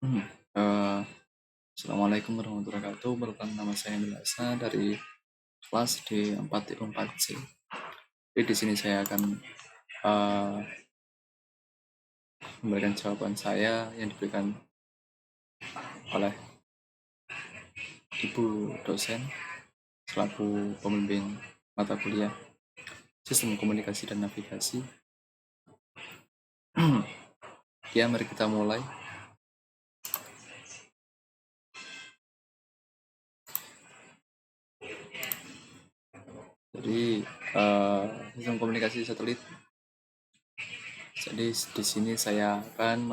Hmm, eee, Assalamualaikum warahmatullahi wabarakatuh. Perkenalkan nama saya Milasa dari kelas D4-4C. Jadi di sini saya akan eee, memberikan jawaban saya yang diberikan oleh ibu dosen selaku pembimbing mata kuliah Sistem Komunikasi dan Navigasi. Ya, mari kita mulai. Jadi sistem komunikasi satelit. Jadi di sini saya akan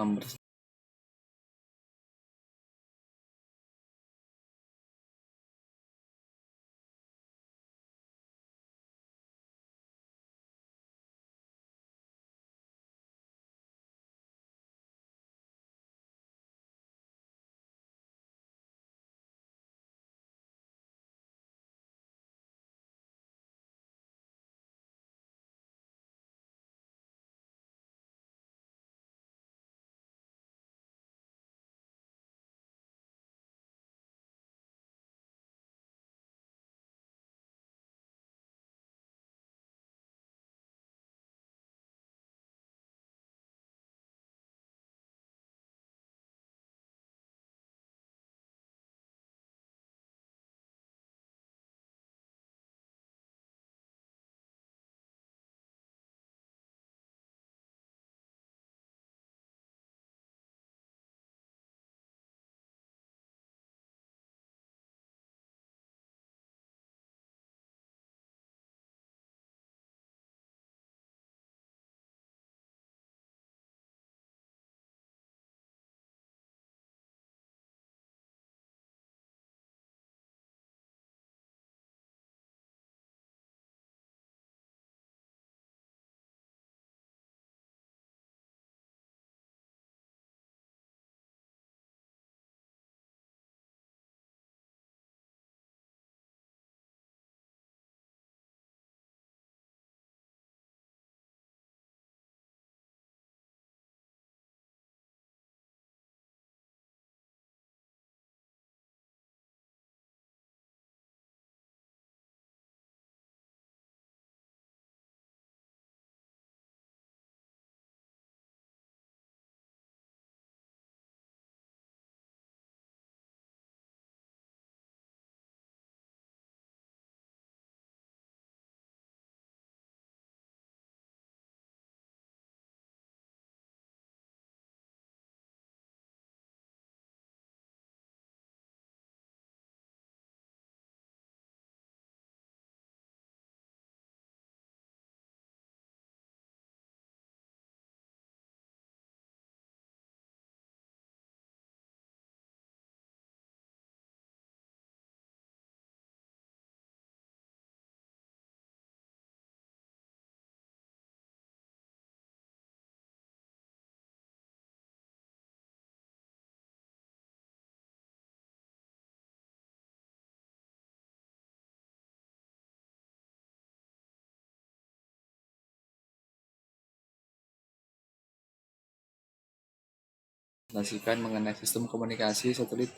menjelaskan mengenai sistem komunikasi satelit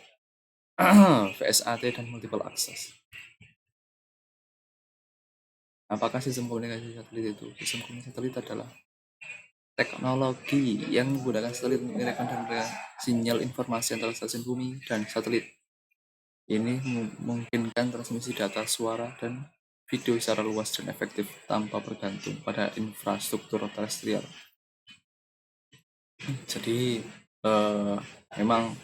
VSAT dan multiple access. Apakah sistem komunikasi satelit itu? Sistem komunikasi satelit adalah teknologi yang menggunakan satelit untuk mengirimkan dan memberikan sinyal informasi antara stasiun bumi dan satelit. Ini memungkinkan transmisi data, suara, dan video secara luas dan efektif tanpa bergantung pada infrastruktur terestrial. Jadi memang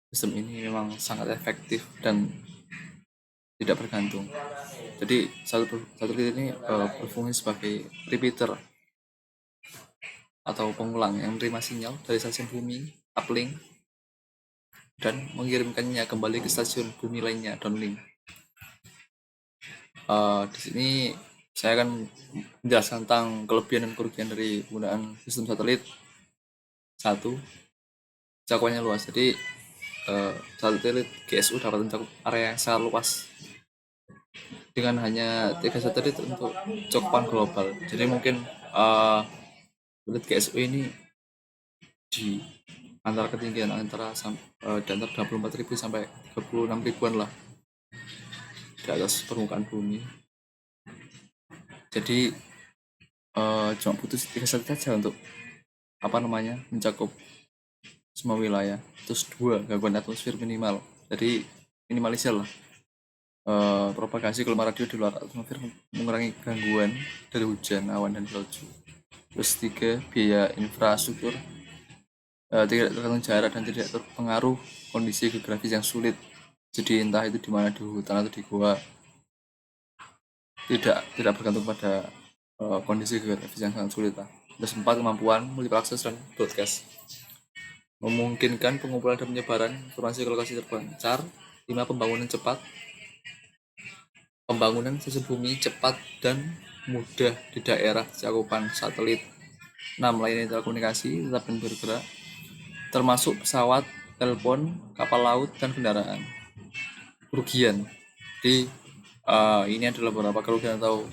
sistem ini memang sangat efektif dan tidak bergantung. Jadi satelit ini berfungsi sebagai repeater atau pengulang yang menerima sinyal dari stasiun bumi uplink dan mengirimkannya kembali ke stasiun bumi lainnya downlink. Di sini saya akan menjelaskan tentang kelebihan dan kerugian dari penggunaan sistem satelit. Satu, jangkauannya luas. Jadi satelit GSU dapat mencakup area yang sangat luas dengan hanya 3 satelit untuk cakupan global. Jadi mungkin satelit GSU ini antara ketinggian di antara 24.000 sampai 36 ribuan lah di atas permukaan bumi. Jadi cuma butuh 3 satelit saja untuk mencakup semua wilayah. Terus 2 gangguan atmosfer minimal, jadi minimalisir lah propagasi gelombang radio di luar atmosfer, mengurangi gangguan dari hujan, awan, dan salju. Terus 3 biaya infrastruktur tidak tergantung jarak dan tidak terpengaruh kondisi geografis yang sulit. Jadi entah itu di mana, di hutan atau di gua, tidak bergantung pada kondisi geografis yang sangat sulit lah. Terus 4 kemampuan multiple access dan broadcast, memungkinkan pengumpulan dan penyebaran informasi ke lokasi terpancar. 5 pembangunan stasiun bumi cepat dan mudah di daerah cakupan satelit. 6 layanan telekomunikasi tetap dan bergerak, termasuk pesawat, telepon, kapal laut, dan kendaraan. Kerugian, jadi ini adalah beberapa kerugian atau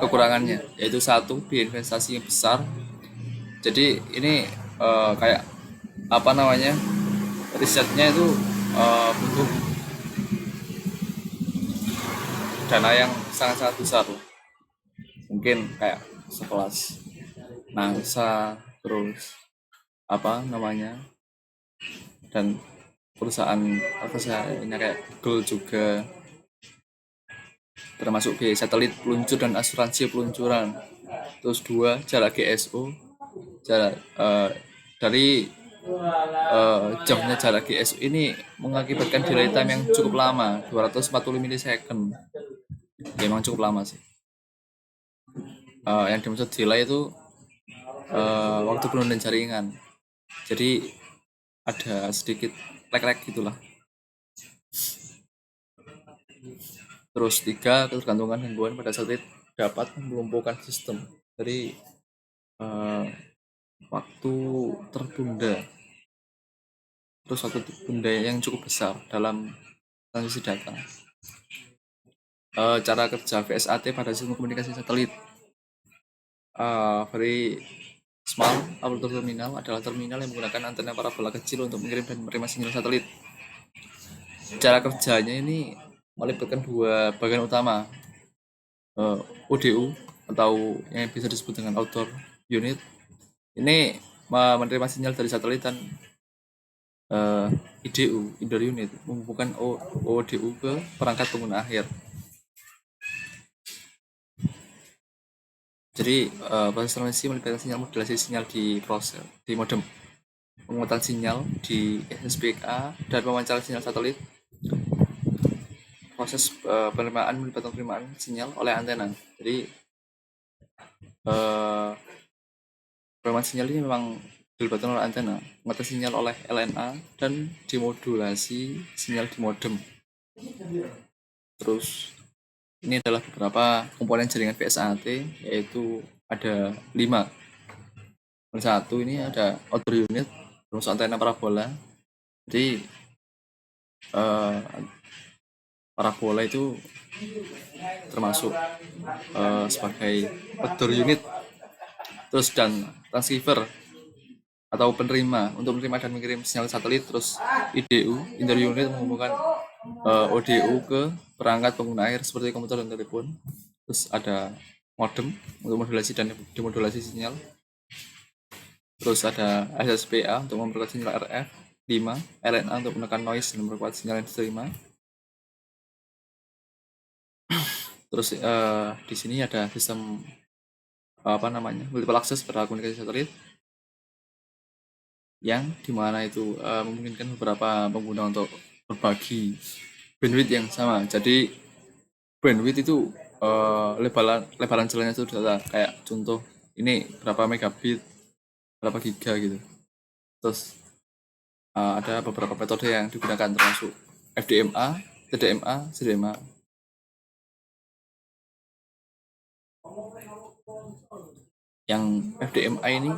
kekurangannya, yaitu 1, biaya investasi yang besar. Jadi ini kayak risetnya itu butuh dana yang sangat-sangat besar, mungkin kayak sekelas NASA, terus dan perusahaan lainnya kayak Google juga, termasuk biaya satelit peluncur dan asuransi peluncuran. Terus 2, jarak GSO, dari jauhnya jarak GSO ini mengakibatkan delay time yang cukup lama, 240 milisecond. Ya, memang cukup lama sih. Yang dimaksud delay itu waktu penundaan jaringan, jadi ada sedikit lag gitulah. Terus 3, ketergantungan gangguan pada satelit dapat melumpuhkan sistem, jadi waktu tertunda yang cukup besar dalam transisi data. Cara kerja VSAT pada sistem komunikasi satelit. Very small operator terminal adalah terminal yang menggunakan antena parabola kecil untuk mengirim dan menerima sinyal satelit. Cara kerjanya ini melibatkan 2 bagian utama, ODU atau yang bisa disebut dengan outdoor unit. Ini menerima sinyal dari satelit, dan IDU, indoor unit, menghubungkan ODU ke perangkat pengguna akhir. Jadi proses transmisi melibatkan sinyal modulasi sinyal di modem, pemutusan sinyal di SSPA, dan pemancaran sinyal satelit. Proses penerimaan melibatkan penerimaan sinyal oleh antena. Jadi penerimaan sinyal ini memang dilibatkan oleh antena, mengatasi sinyal oleh LNA, dan dimodulasi sinyal di modem. Terus ini adalah beberapa komponen jaringan VSAT, yaitu ada 5. Yang 1 ini ada outdoor unit, terus antena parabola. Jadi parabola itu termasuk sebagai outdoor unit. Terus dan transceiver atau penerima untuk menerima dan mengirim sinyal satelit. Terus IDU, indoor unit, menghubungkan ODU ke perangkat pengguna akhir seperti komputer dan telepon. Terus ada modem untuk modulasi dan demodulasi sinyal. Terus ada SSPA untuk memperkuat sinyal RF. 5, LNA untuk menekan noise dan memperkuat sinyal yang diterima. Terus di sini ada sistem multiple access pada komunikasi satelit, yang dimana itu memungkinkan beberapa pengguna untuk berbagi bandwidth yang sama. Jadi bandwidth itu lebaran jalannya itu data, kayak contoh ini berapa megabit, berapa giga gitu. Terus ada beberapa metode yang digunakan, termasuk FDMA, TDMA, CDMA. Yang FDMA ini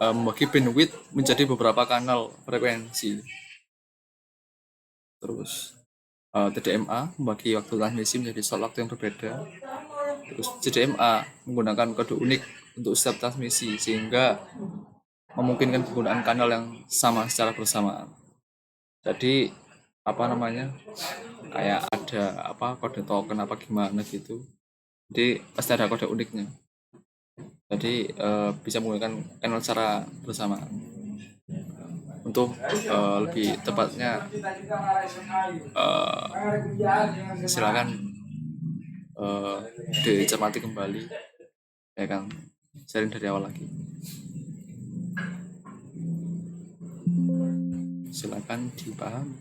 membagi bandwidth menjadi beberapa kanal frekuensi. Terus TDMA membagi waktu transmisi menjadi slot waktu yang berbeda. Terus CDMA menggunakan kode unik untuk setiap transmisi, sehingga memungkinkan penggunaan kanal yang sama secara bersamaan. Jadi apa namanya, kayak ada apa kode token apa gimana gitu, jadi pasti ada kode uniknya. Jadi bisa menggunakan kanal secara bersamaan. Untuk lebih tepatnya silakan dicermati kembali, ya kan, sharing dari awal lagi. Silakan dipahami.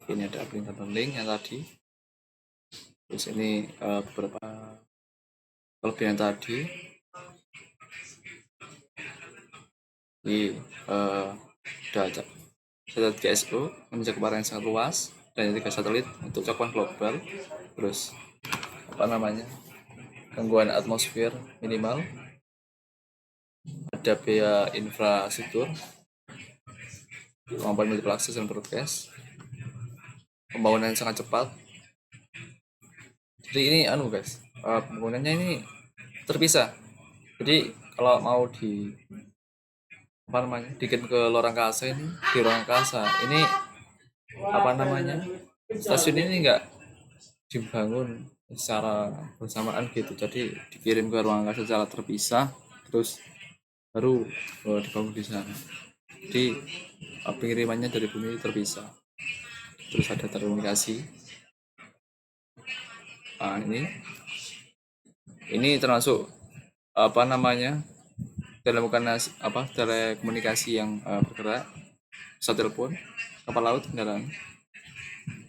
Ini ada perintah link yang tadi. Terus ini beberapa kelebihan tadi. Ini udah satelit GSO yang mencakup area yang sangat luas dan 3 satelit untuk cakupan global. Terus apa namanya, gangguan atmosfer minimal, ada biaya infrastruktur, kemampuan multiple akses dan broadcast, pembangunan yang sangat cepat. Jadi ini guys, pembangunannya ini terpisah. Jadi kalau mau dikirim ke luar angkasa, ini di ruang angkasa ini apa namanya, stasiun ini enggak dibangun secara bersamaan gitu, jadi dikirim ke ruang angkasa secara terpisah, terus baru dibangun di sana. Jadi pengirimannya dari bumi terpisah, terus ada telekomunikasi. Ini termasuk apa namanya, telekomunikasi yang bergerak, pesawat telepon, kapal laut, kendaraan.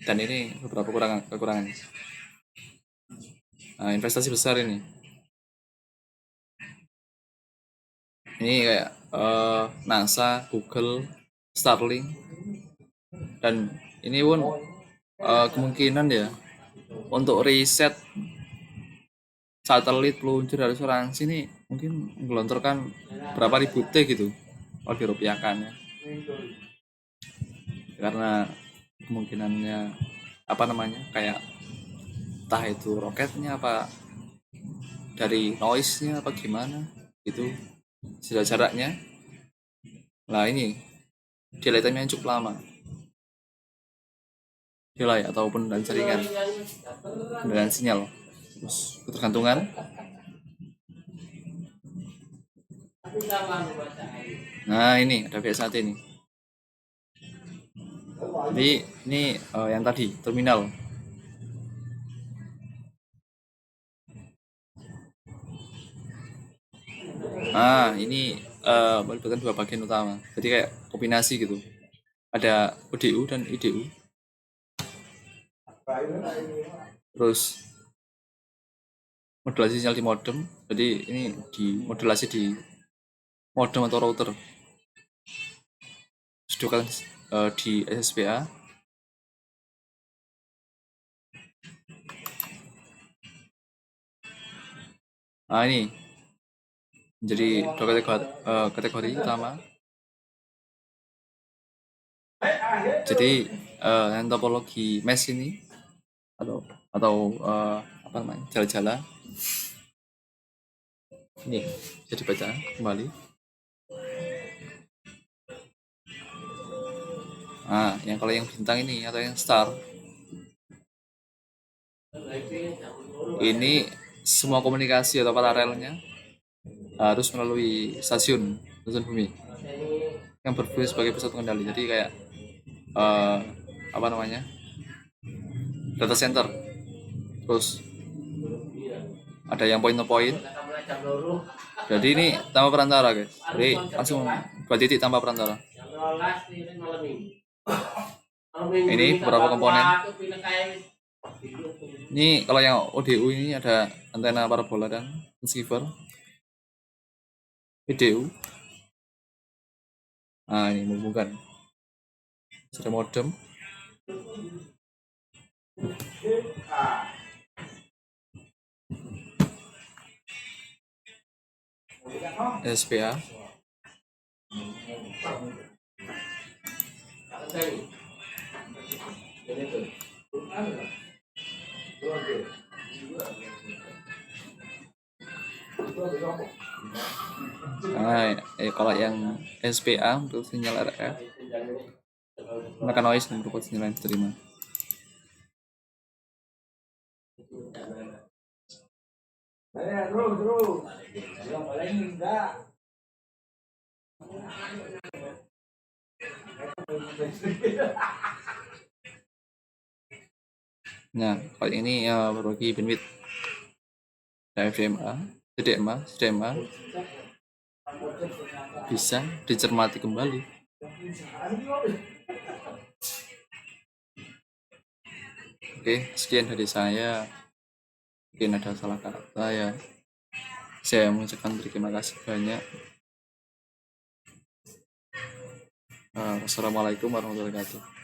Dan ini beberapa kekurangan. Investasi besar ini. Ini kayak NASA, Google, Starlink, dan ini pun kemungkinan ya untuk riset satelit peluncur dari asuransi ini mungkin menggelontorkan berapa ribu T gitu kalau dirupiahkan ya. Karena kemungkinannya apa namanya, kayak entah itu roketnya apa dari noise-nya apa gimana itu, sudah jaraknya. Nah ini delay time-nya cukup lama, delay ataupun dan jaringan dengan sinyal, terus ketergantungan. Nah ini ada VS1 ini. Jadi ini yang tadi terminal. Ini melibatkan dua bagian utama. Jadi kayak kombinasi gitu. Ada ODU dan IDU. Terus modulasi sinyal di modem. Jadi ini dimodulasi di modem atau router. Sedangkan di SSPA. Ini menjadi dua kategori utama. Jadi yang topologi mesh ini atau apa namanya, jala-jala ini bisa dibaca kembali. Yang kalau yang bintang ini atau yang star ini semua komunikasi atau paralelnya harus melalui stasiun bumi yang berfungsi sebagai pusat pengendali. Jadi kayak apa namanya, data center. Terus ada yang point to point. Jadi ini tanpa perantara guys. Jadi langsung 2 titik tanpa perantara. Ini beberapa komponen. Ini kalau yang ODU ini ada antena parabola dan transceiver. PDU. Nah, ini menghubungkan. Ada modem. SPA. Nah, kalau yang SPA untuk sinyal RF, maka noise yang merupakan sinyal yang diterima. Nah, kalau ini berbagi bandwidth FDMA, CDMA bisa dicermati kembali. Oke, sekian dari saya. Mungkin ada salah kata ya. Saya mengucapkan terima kasih banyak. Wassalamualaikum warahmatullahi wabarakatuh.